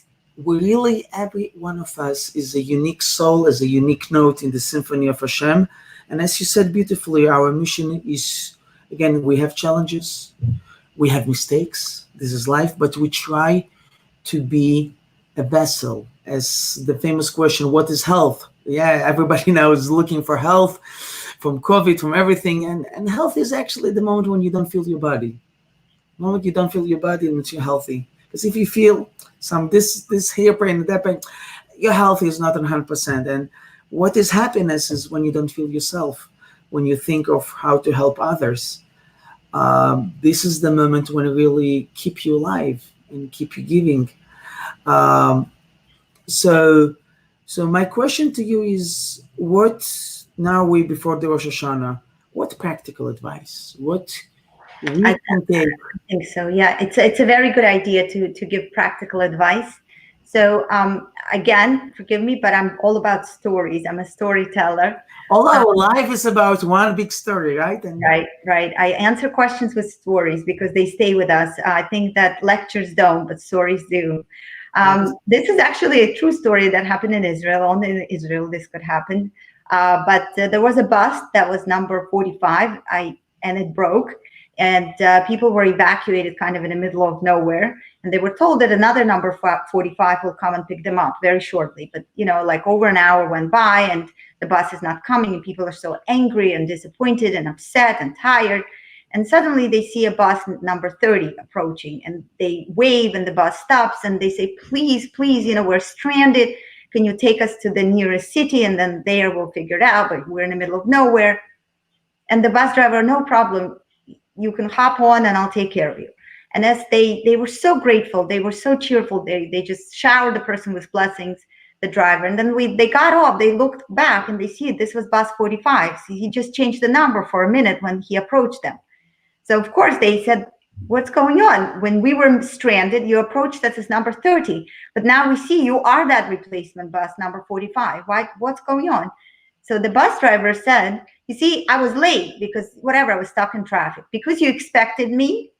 we really, every one of us is a unique soul, is a unique note in the symphony of Hashem. And as you said beautifully, our mission is, again, we have challenges, we have mistakes, this is life, but we try to be a vessel. As the famous question, what is health? Yeah, everybody now is looking for health from COVID, from everything. And health is actually the moment when you don't feel your body. The moment you don't feel your body, and you're healthy. Because if you feel some this here pain, that pain, your health is not 100%. And what is happiness is when you don't feel yourself, when you think of how to help others. This is the moment when it really keep you alive and keep you giving. So my question to you is, what, now we before the Rosh Hashanah, what practical advice? What we can take? I think so. Yeah, it's a very good idea to give practical advice. So again, forgive me, but I'm all about stories. I'm a storyteller. All our life is about one big story, right? And Right. I answer questions with stories because they stay with us. I think that lectures don't, but stories do. This is actually a true story that happened in Israel. Only in Israel this could happen. But there was a bus that was number 45, and it broke. And people were evacuated kind of in the middle of nowhere. And they were told that another number 45 will come and pick them up very shortly. But, like over an hour went by and the bus is not coming. And people are so angry and disappointed and upset and tired. And suddenly they see a bus number 30 approaching, and they wave and the bus stops and they say, please, we're stranded. Can you take us to the nearest city? And then there we'll figure it out, but we're in the middle of nowhere. And the bus driver, no problem. You can hop on and I'll take care of you. And as they were so grateful, they were so cheerful, they just showered the person with blessings, the driver. And then they got off, they looked back and they see this was bus 45. So he just changed the number for a minute when he approached them. So of course they said, what's going on? When we were stranded, you approached us as number 30, but now we see you are that replacement bus number 45. What's going on? So the bus driver said, you see, I was late because I was stuck in traffic. Because you expected me,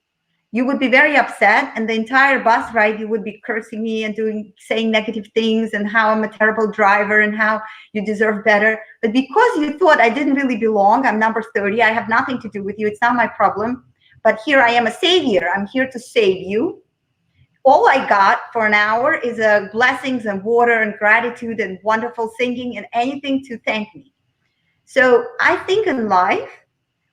you would be very upset, and the entire bus ride you would be cursing me and saying negative things and how I'm a terrible driver and how you deserve better. But because you thought I didn't really belong, I'm number 30, I have nothing to do with you, it's not my problem. But here I am, a savior. I'm here to save you. All I got for an hour is blessings and water and gratitude and wonderful singing and anything to thank me. So I think in life,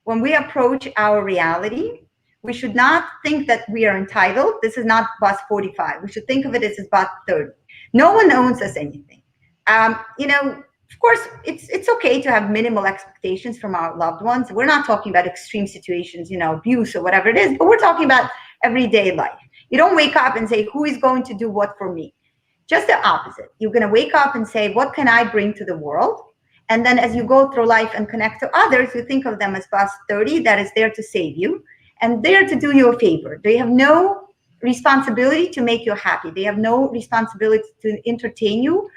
when we approach our reality, we should not think that we are entitled. This is not bus 45. We should think of it as bus 30. No one owns us anything. Of course, it's okay to have minimal expectations from our loved ones. We're not talking about extreme situations, abuse or whatever it is, but we're talking about everyday life. You don't wake up and say, who is going to do what for me? Just the opposite. You're going to wake up and say, what can I bring to the world? And then as you go through life and connect to others, you think of them as bus 30 that is there to save you and there to do you a favor. They have no responsibility to make you happy. They have no responsibility to entertain you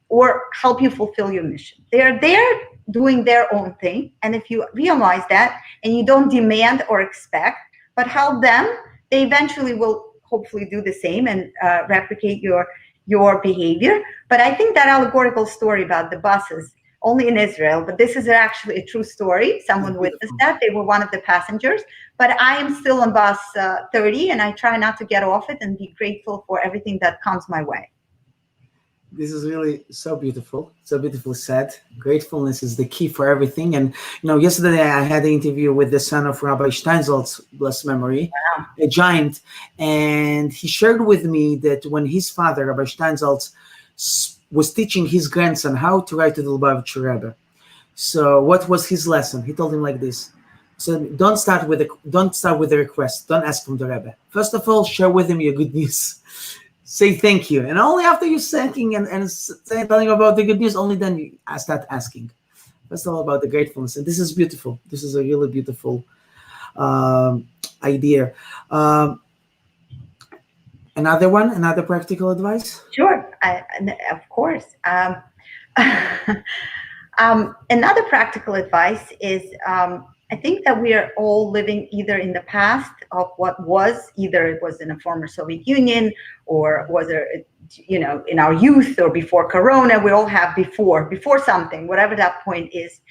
or help you fulfill your mission. They are there doing their own thing. And if you realize that and you don't demand or expect, but help them, they eventually will hopefully do the same and replicate your behavior. But I think that allegorical story about the buses, only in Israel, but this is actually a true story. Someone witnessed that. They were one of the passengers. But I am still on bus 30, and I try not to get off it and be grateful for everything that comes my way. This is really so beautiful said. Gratefulness is the key for everything. And yesterday I had an interview with the son of Rabbi Steinsaltz, blessed memory, Wow. a giant, and he shared with me that when his father, Rabbi Steinsaltz, was teaching his grandson how to write to the Lubavitcher Rebbe. So what was his lesson? He told him like this. So don't start with a request. Don't ask from the Rebbe. First of all, share with him your good news. Say thank you, and only after you're thanking and telling about the good news, only then you start asking. That's all about the gratefulness, and this is beautiful. This is a really beautiful idea. Another practical advice? Sure, of course. Another practical advice is I think that we are all living either in the past of what was, either it was in a former Soviet Union or was it, in our youth or before Corona. We all have before something, whatever that point is.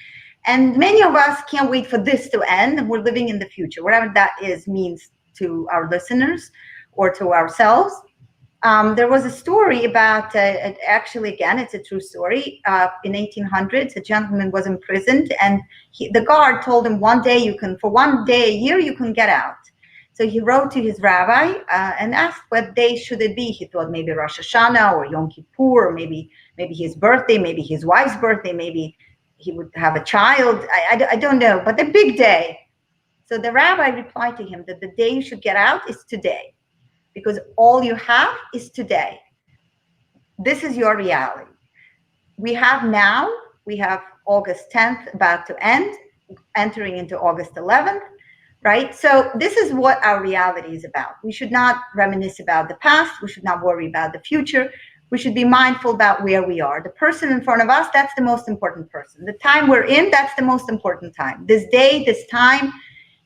And many of us can't wait for this to end, and we're living in the future, whatever that means to our listeners or to ourselves. There was a story about, actually, again, it's a true story. In 1800s, a gentleman was imprisoned, and the guard told him for one day a year, you can get out. So he wrote to his rabbi and asked what day should it be. He thought maybe Rosh Hashanah or Yom Kippur, or maybe his birthday, maybe his wife's birthday, maybe he would have a child. I don't know, but the big day. So the rabbi replied to him that the day you should get out is today, because all you have is today. This is your reality. We have August 10th about to end, entering into August 11th, right? So this is what our reality is about. We should not reminisce about the past. We should not worry about the future. We should be mindful about where we are. The person in front of us, that's the most important person. The time we're in, that's the most important time. This day, this time,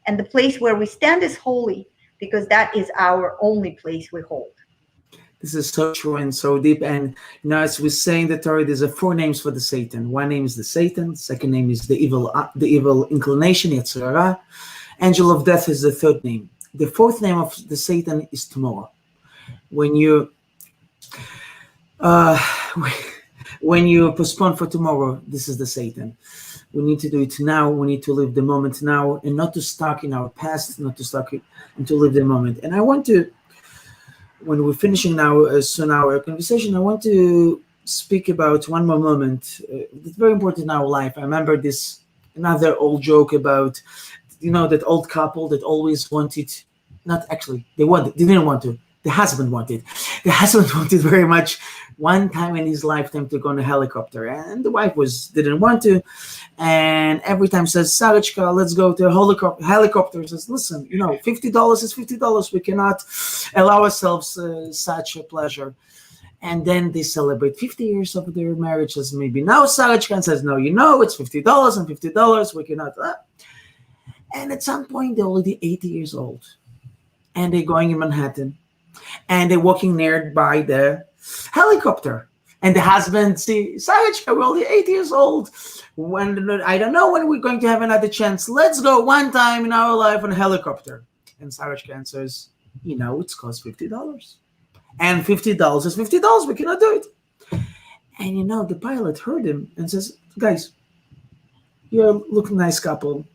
and the place where we stand is holy, because that is our only place we hold. This is so true and so deep. And as we say in the Torah, there's 4 names for the Satan. One name is the Satan. Second name is the evil inclination, Yetzer Hara. Angel of Death is the 3rd name. The 4th name of the Satan is tomorrow. When you postpone for tomorrow, this is the Satan. We need to do it now. We need to live the moment now, and not to stuck in our past, not to stuck and to live the moment. And I want to, when we're finishing now soon our conversation, I want to speak about one more moment. It's very important in our life. I remember another old joke about, that old couple that always wanted, not actually, they didn't want to. The husband wanted very much one time in his lifetime to go on a helicopter, and the wife didn't want to, and every time says, Sarachka, let's go to a helicopter. Says, listen, $50 is $50. We cannot allow ourselves such a pleasure. And then they celebrate 50 years of their marriage. As maybe now Sarachka says, no, it's $50 and $50. We cannot. And at some point, they're already 80 years old, and they're going in Manhattan. And they're walking nearby the helicopter. And the husband sees, Sarachka, we're only 8 years old. I don't know when we're going to have another chance. Let's go one time in our life on a helicopter. And Sarachka answers, it's cost $50. And $50 is $50. We cannot do it. And the pilot heard him and says, guys, you're a looking nice couple.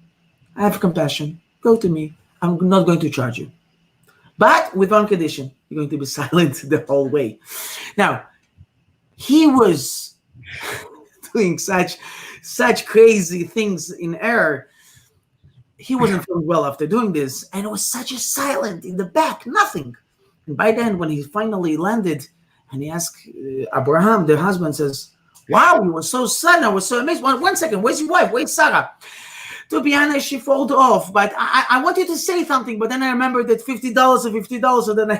I have compassion. Go to me. I'm not going to charge you. But with one condition, you're going to be silent the whole way. Now, he was doing such crazy things in air. He wasn't feeling well after doing this, and it was such a silent in the back, nothing. And by then, when he finally landed, and he asked Abraham, the husband, says, Wow, you were so sudden. I was so amazed. One second, where's your wife? Where's Sarah? To be honest, she folded off. But I want you to say something. But then I remembered that $50 or $50. So then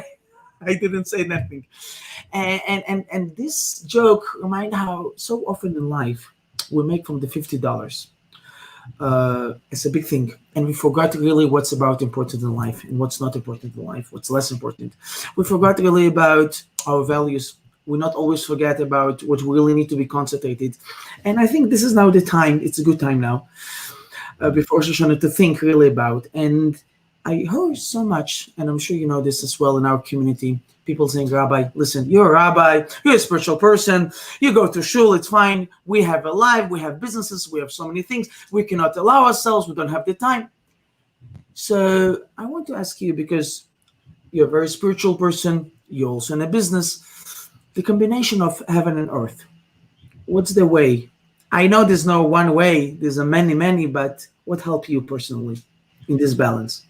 I didn't say nothing. And this joke reminds how so often in life we make from the $50. It's a big thing, and we forgot really what's about important in life and what's not important in life, what's less important. We forgot really about our values. We not always forget about what we really need to be concentrated. And I think this is now the time. It's a good time now, before Rosh Hashanah, to think really about. And I heard so much, and I'm sure you know this as well in our community, people saying, Rabbi, listen, you're a rabbi, you're a spiritual person, you go to shul, it's fine. We have a life, we have businesses, we have so many things. We cannot allow ourselves, we don't have the time. So I want to ask you, because you're a very spiritual person, you're also in a business, the combination of heaven and earth, what's the way? I know there's no one way, there's a many, but what helped you personally in this balance?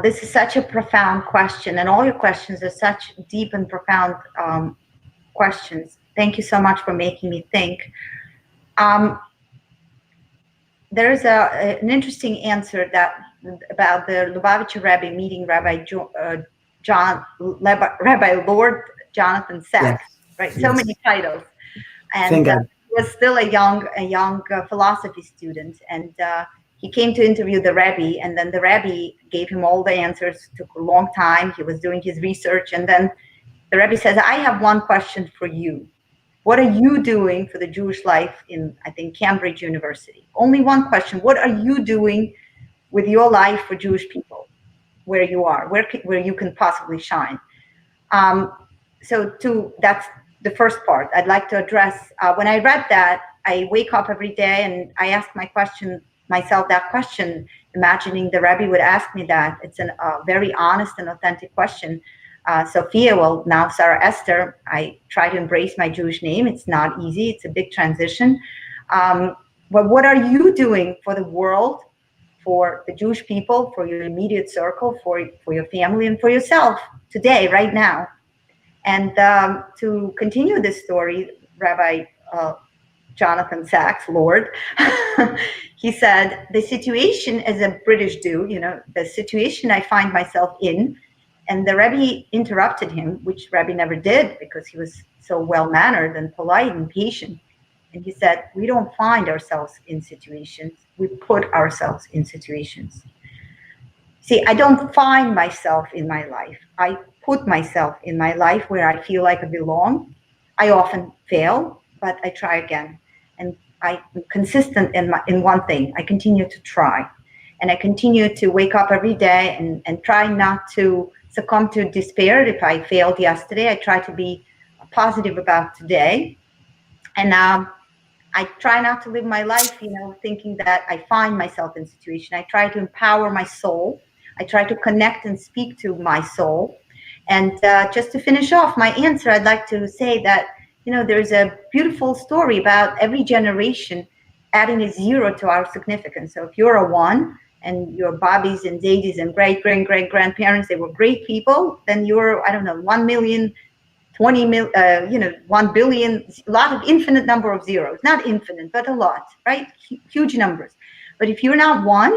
This is such a profound question, and all your questions are such deep and profound questions. Thank you so much for making me think. There's an interesting answer about the Lubavitcher Rebbe meeting Rabbi Lord Jonathan Sacks, yes. Right? Yes. So many titles, and he was still a young philosophy student, and he came to interview the Rebbe, and then the Rebbe gave him all the answers. It took a long time. He was doing his research, and then the Rebbe says, I have one question for you. What are you doing for the Jewish life in, I think, Cambridge University? Only one question. What are you doing with your life for Jewish people, where you are, where you can possibly shine? That's the first part I'd like to address. When I read that, I wake up every day and I ask myself that question, imagining the Rebbe would ask me that. It's a very honest and authentic question. Sophia, well, now Sarah Esther, I try to embrace my Jewish name. It's not easy. It's a big transition. But what are you doing for the world, for the Jewish people, for your immediate circle, for your family, and for yourself today, right now? And to continue this story, Rabbi Jonathan Sacks, Lord, he said, the situation as a British Jew, the situation I find myself in, and the Rebbe interrupted him, which Rebbe never did because he was so well-mannered and polite and patient. And he said, we don't find ourselves in situations, we put ourselves in situations. See, I don't find myself in my life. I put myself in my life where I feel like I belong. I often fail, but I try again. And I'm consistent in one thing. I continue to try. And I continue to wake up every day and try not to succumb to despair. If I failed yesterday, I try to be positive about today. And I try not to live my life, thinking that I find myself in situation. I try to empower my soul. I try to connect and speak to my soul. And just to finish off my answer, I'd like to say that, there's a beautiful story about every generation adding a zero to our significance. So if you're a one, and your Bobbies and Zadis and great-grandparents, they were great people, then you're, 1 million, 20 million, 1 billion, a lot of infinite number of zeros. Not infinite, but a lot, right? Huge numbers. But if you're not one,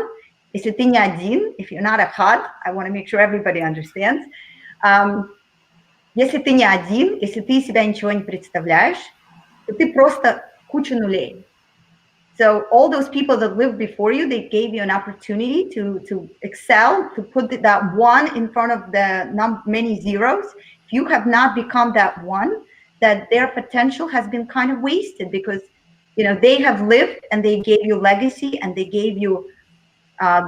if you're not a chad, I want to make sure everybody understands. Если ты не один, если ты себя ничего не представляешь, то ты просто куча нулей. So all those people that lived before you, they gave you an opportunity to excel, to put that one in front of the many zeros. If you have not become that one, that their potential has been kind of wasted because, they have lived and they gave you legacy and they gave you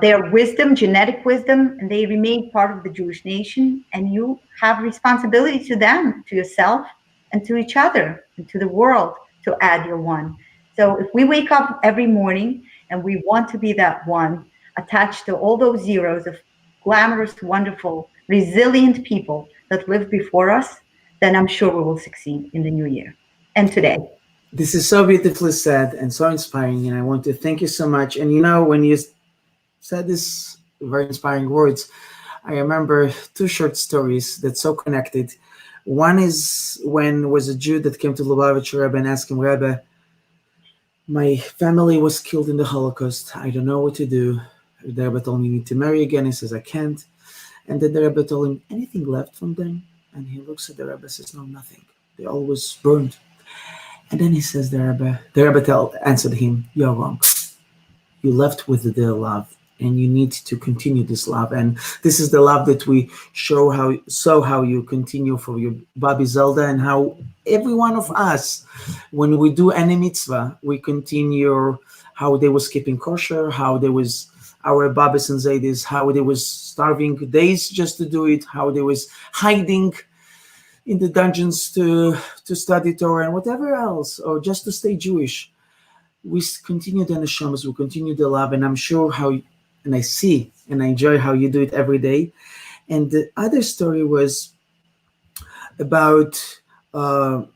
their wisdom, genetic wisdom, and they remain part of the Jewish nation. And you have responsibility to them, to yourself, and to each other, and to the world to add your one. So if we wake up every morning and we want to be that one attached to all those zeros of glamorous, wonderful, resilient people that lived before us, then I'm sure we will succeed in the new year and today. This is so beautifully said and so inspiring, and I want to thank you so much. And when you said these very inspiring words, I remember two short stories that's so connected. One is when was a Jew that came to Lubavitcher Rebbe and asked him, Rebbe, my family was killed in the Holocaust. I don't know what to do. The Rebbe told me you need to marry again. He says, I can't. And then the Rebbe told him, anything left from them? And he looks at the Rebbe and says, no, nothing. They all was burned. And then he says, the Rebbe answered him, you're wrong. You left with the love, and you need to continue this love. And this is the love that we show how you continue for your Babi Zelda, and how every one of us, when we do any mitzvah, we continue how they was keeping kosher, how there was our Babis and Zaydis, how they was starving days just to do it, how they was hiding in the dungeons to study Torah and whatever else, or just to stay Jewish. We continue the neshamas, we continue the love, and I'm sure and I see and I enjoy how you do it every day. And the other story was about and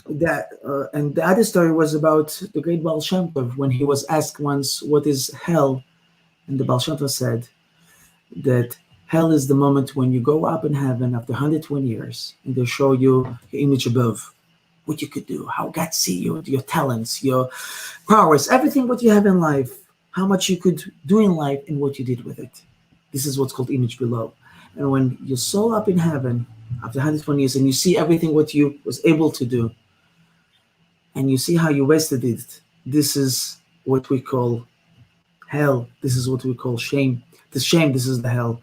the other story was about the great Baal Shem Tov, when he was asked once, what is hell? And the Baal Shem Tov said that hell is the moment when you go up in heaven after 120 years, and they show you your image above, what you could do, how God see you, your talents, your powers, everything what you have in life, how much you could do in life and what you did with it. This is what's called image below. And when your soul up in heaven after 120 years and you see everything what you was able to do, and you see how you wasted it, this is what we call hell. This is what we call shame. The shame, this is the hell.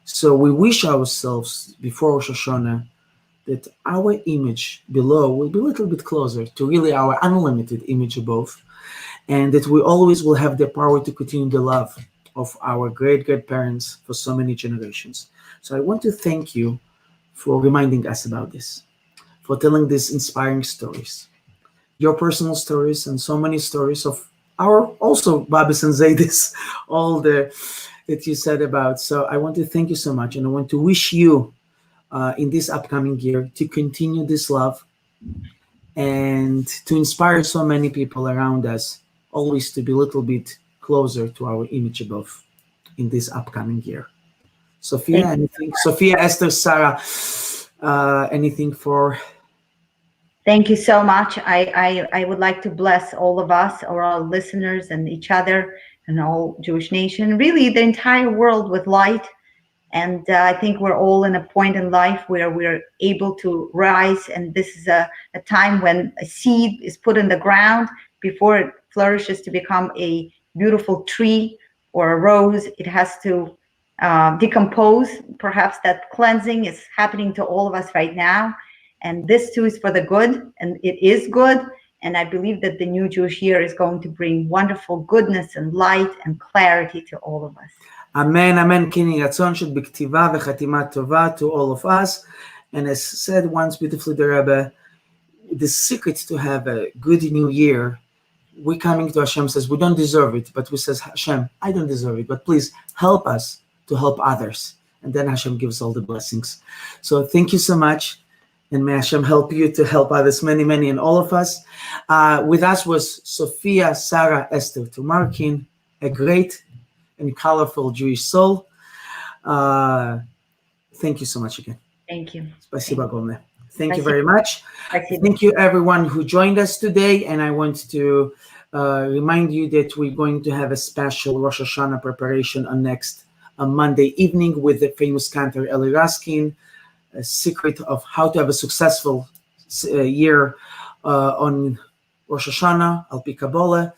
So we wish ourselves before Rosh Hashanah that our image below will be a little bit closer to really our unlimited image above, and that we always will have the power to continue the love of our great-grandparents for so many generations. So I want to thank you for reminding us about this, for telling these inspiring stories, your personal stories, and so many stories of our also Babis and Zaydis, all that you said about. So I want to thank you so much, and I want to wish you in this upcoming year to continue this love and to inspire so many people around us, always to be a little bit closer to our image above in this upcoming year. Sophia, anything? Sophia, Esther, Sarah, anything for? Thank you so much. I would like to bless all of us, or our listeners, and each other, and all Jewish nation, really the entire world, with light. And I think we're all in a point in life where we're able to rise. And this is a time when a seed is put in the ground before it flourishes to become a beautiful tree or a rose. It has to decompose. Perhaps that cleansing is happening to all of us right now. And this too is for the good, and it is good. And I believe that the new Jewish year is going to bring wonderful goodness and light and clarity to all of us. Amen, amen. Kini ratzon shel b'ktiva v'chatima tova to all of us. And as said once beautifully the Rebbe, the secret to have a good new year, we coming to Hashem says we don't deserve it, but we says, Hashem, I don't deserve it, but please help us to help others. And then Hashem gives all the blessings. So thank you so much. And may Hashem help you to help others, many, many, and all of us. With us was Sofya, Sarah, Esther Tamarkin, a great and colorful Jewish soul. Thank you so much again. Thank you. Spasiba Gomne. Thank you very much. Spasiba. Thank you everyone who joined us today. And I want to remind you that we're going to have a special Rosh Hashanah preparation on next Monday evening with the famous cantor RAbbi Laskin, a secret of how to have a successful year on Rosh Hashanah, Al Pi Kabbalah.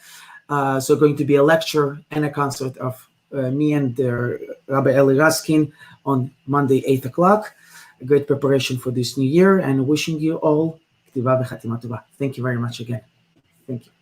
So going to be a lecture and a concert of me and Rabbi RAbbi Laskin on Monday, 8 o'clock. A great preparation for this new year, and wishing you all Ktiva v'chatima tova. Thank you very much again. Thank you.